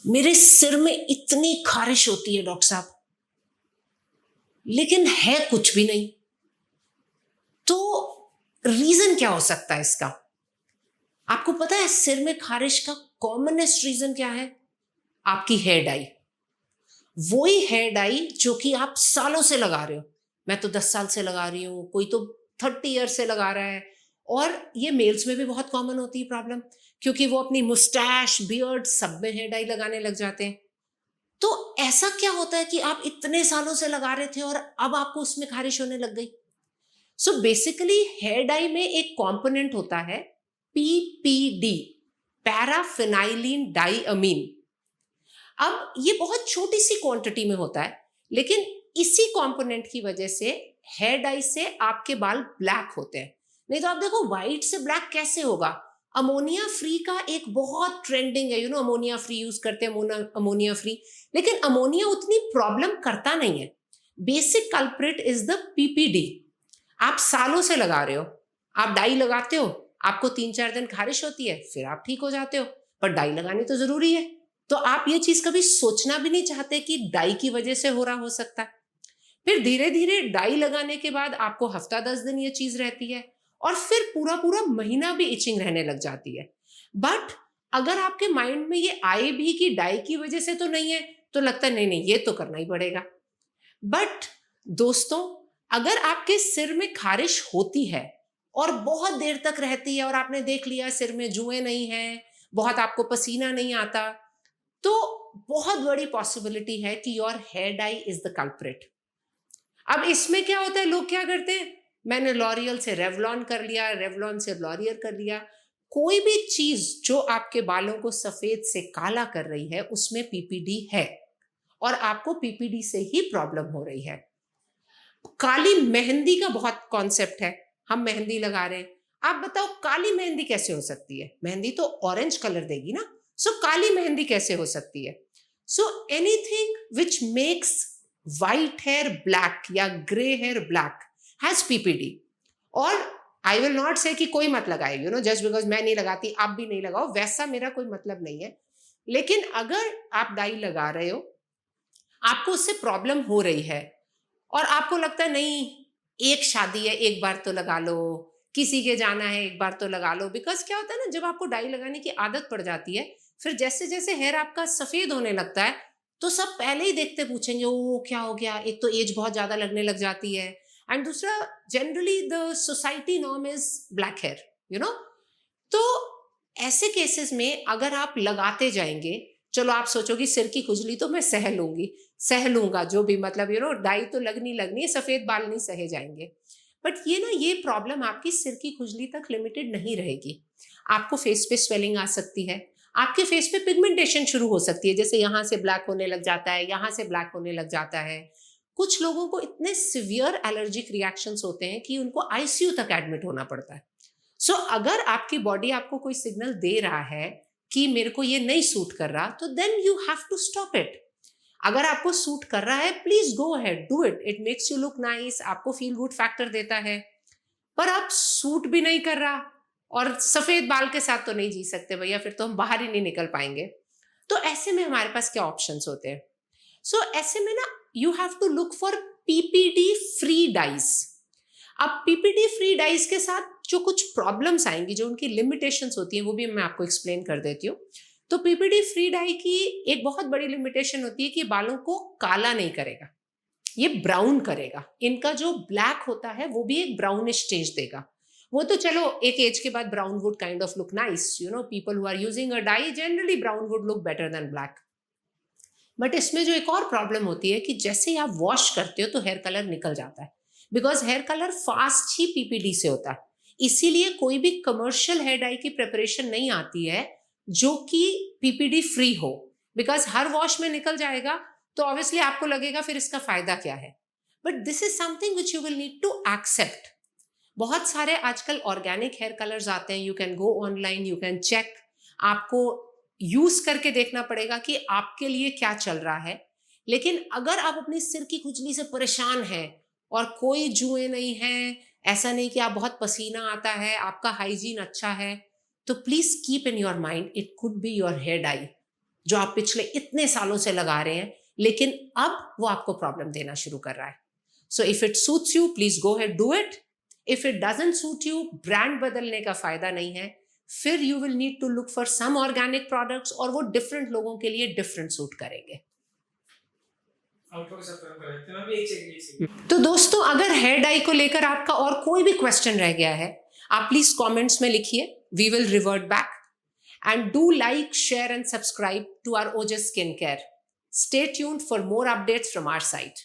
मेरे सिर में इतनी खारिश होती है डॉक्टर साहब, लेकिन है कुछ भी नहीं। तो रीजन क्या हो सकता है इसका? आपको पता है सिर में खारिश का कॉमनेस्ट रीजन क्या है? आपकी हेयर डाई। वही हेयर डाई जो कि आप सालों से लगा रहे हो। मैं तो 10 साल से लगा रही हूँ, कोई तो 30 ईयर से लगा रहा है। और ये मेल्स में भी बहुत कॉमन होती है प्रॉब्लम, क्योंकि वो अपनी मुस्टैश बियर्ड सब में हेयर डाई लगाने लग जाते हैं। तो ऐसा क्या होता है कि आप इतने सालों से लगा रहे थे और अब आपको उसमें खारिश होने लग गई? सो बेसिकली हेयर डाई में एक कंपोनेंट होता है पीपीडी, पैराफिनाइलिन डाइअमीन। अब ये बहुत छोटी सी क्वांटिटी में होता है, लेकिन इसी कंपोनेंट की वजह से हेयर डाई से आपके बाल ब्लैक होते हैं। नहीं तो आप देखो व्हाइट से ब्लैक कैसे होगा? अमोनिया फ्री का एक बहुत ट्रेंडिंग है, अमोनिया फ्री यूज करते हैं, अमोनिया फ्री। लेकिन अमोनिया उतनी प्रॉब्लम करता नहीं है। Basic culprit is the PPD. आप सालों से लगा रहे हो, आप डाई लगाते हो, आपको 3-4 दिन खारिश होती है, फिर आप ठीक हो जाते हो। पर डाई लगानी तो जरूरी है। तो आप ये चीज कभी सोचना भी नहीं चाहते कि डाई की वजह से हो रहा हो सकता है। फिर धीरे धीरे डाई लगाने के बाद आपको हफ्ता 10 दिन ये चीज रहती है, और फिर पूरा पूरा महीना भी इचिंग रहने लग जाती है। बट अगर आपके माइंड में ये आए भी कि डाई की वजह से तो नहीं है, तो लगता है नहीं नहीं ये तो करना ही पड़ेगा। बट दोस्तों, अगर आपके सिर में खारिश होती है और बहुत देर तक रहती है, और आपने देख लिया सिर में जुएं नहीं है, बहुत आपको पसीना नहीं आता, तो बहुत बड़ी पॉसिबिलिटी है कि your hair dye is the culprit. अब इसमें क्या होता है, लोग क्या करते हैं, मैंने लॉरियल से रेवलॉन कर लिया, रेवलॉन से लॉरियल कर लिया। कोई भी चीज जो आपके बालों को सफेद से काला कर रही है उसमें पीपीडी है, और आपको पीपीडी से ही प्रॉब्लम हो रही है। काली मेहंदी का बहुत कॉन्सेप्ट है, हम मेहंदी लगा रहे हैं। आप बताओ काली मेहंदी कैसे हो सकती है? मेहंदी तो ऑरेंज कलर देगी ना। सो काली मेहंदी कैसे हो सकती है? So anything which makes white hair black या grey hair black has PPD. और आई विल नॉट से कि कोई मत लगाए, जस्ट बिकॉज मैं नहीं लगाती आप भी नहीं लगाओ, वैसा मेरा कोई मतलब नहीं है। लेकिन अगर आप डाई लगा रहे हो, आपको उससे प्रॉब्लम हो रही है, और आपको लगता है नहीं, एक शादी है एक बार तो लगा लो, किसी के जाना है एक बार तो लगा लो। बिकॉज क्या होता है ना, जब आपको डाई लगाने की आदत पड़ जाती है, फिर जैसे जैसे हेयर आपका सफेद होने लगता है, तो सब पहले ही देखते पूछेंगे ओ क्या हो गया। एक तो एज बहुत ज्यादा लगने लग जाती है, एंड दूसरा generally the society norm is black hair, you know. तो ऐसे केसेस में अगर आप लगाते जाएंगे, चलो आप सोचो कि सिर की खुजली तो मैं सह लूंगी, सह लूंगा, जो भी मतलब डाई तो लगनी लगनी है, सफेद बाल नहीं सहे जाएंगे। बट ये प्रॉब्लम आपकी सिर की खुजली तक लिमिटेड नहीं रहेगी। आपको फेस पे स्वेलिंग आ सकती है, आपके फेस पे पिगमेंटेशन शुरू हो सकती है, जैसे यहाँ से ब्लैक होने लग जाता है, यहाँ से ब्लैक होने लग जाता है। कुछ लोगों को इतने सिवियर एलर्जिक रिएक्शंस होते हैं कि उनको आईसीयू तक एडमिट होना पड़ता है। सो अगर आपकी बॉडी आपको कोई सिग्नल दे रहा है कि मेरे को ये नहीं सूट कर रहा, तो then you have to stop it. अगर आपको सूट कर रहा है, please go ahead, do it, it makes you look nice, आपको फील गुड फैक्टर देता है। पर आप सूट भी नहीं कर रहा, और सफेद बाल के साथ तो नहीं जी सकते भैया, फिर तो हम बाहर ही नहीं निकल पाएंगे। तो ऐसे में हमारे पास क्या ऑप्शंस होते हैं? सो ऐसे में ना, you have to look for PPD free dyes. अब पीपीडी फ्री डाइज के साथ जो कुछ प्रॉब्लम्स आएंगी, जो उनकी लिमिटेशंस होती हैं, वो भी मैं आपको एक्सप्लेन कर देती हूँ। तो पीपीडी फ्री डाई की एक बहुत बड़ी लिमिटेशन होती है कि बालों को काला नहीं करेगा, ये ब्राउन करेगा। इनका जो ब्लैक होता है वो भी एक ब्राउनिश स्टेज देगा। वो तो चलो एक एज के बाद brown would kind of look nice, people who are using a dye generally brown would look better than black. But इसमें जो एक और प्रॉब्लम होती है कि जैसे ही आप वॉश करते हो तो हेयर कलर निकल जाता है, बिकॉज हेयर कलर फास्ट ही पीपीडी से होता है। इसीलिए कोई भी कमर्शियल हेयर डाई की प्रिपरेशन नहीं आती है जो कि पीपीडी फ्री हो, बिकॉज हर वॉश में निकल जाएगा, तो ऑब्वियसली आपको लगेगा फिर इसका फायदा क्या है। But this is something which you will need to accept. बहुत सारे आजकल ऑर्गेनिक हेयर कलर्स आते हैं, you can go online, you can check. आपको यूज करके देखना पड़ेगा कि आपके लिए क्या चल रहा है। लेकिन अगर आप अपनी सिर की खुजली से परेशान हैं और कोई जुएं नहीं है, ऐसा नहीं कि आप बहुत पसीना आता है, आपका हाइजीन अच्छा है, तो please keep in your mind it could be your hair dye. जो आप पिछले इतने सालों से लगा रहे हैं, लेकिन अब वो आपको प्रॉब्लम देना शुरू कर रहा है. So if it suits you, please go ahead, do it. If it doesn't suit you, brand बदलने का फायदा नहीं है. फिर you will need to look for some organic products, और वो डिफरेंट लोगों के लिए डिफरेंट सूट करेंगे. तो दोस्तों, अगर हेयर डाई को लेकर आपका और कोई भी क्वेश्चन रह गया है, आप प्लीज कमेंट्स में लिखिए. We will revert back. And do like, share and subscribe to our Ojas skin care. Stay tuned for more updates from our site.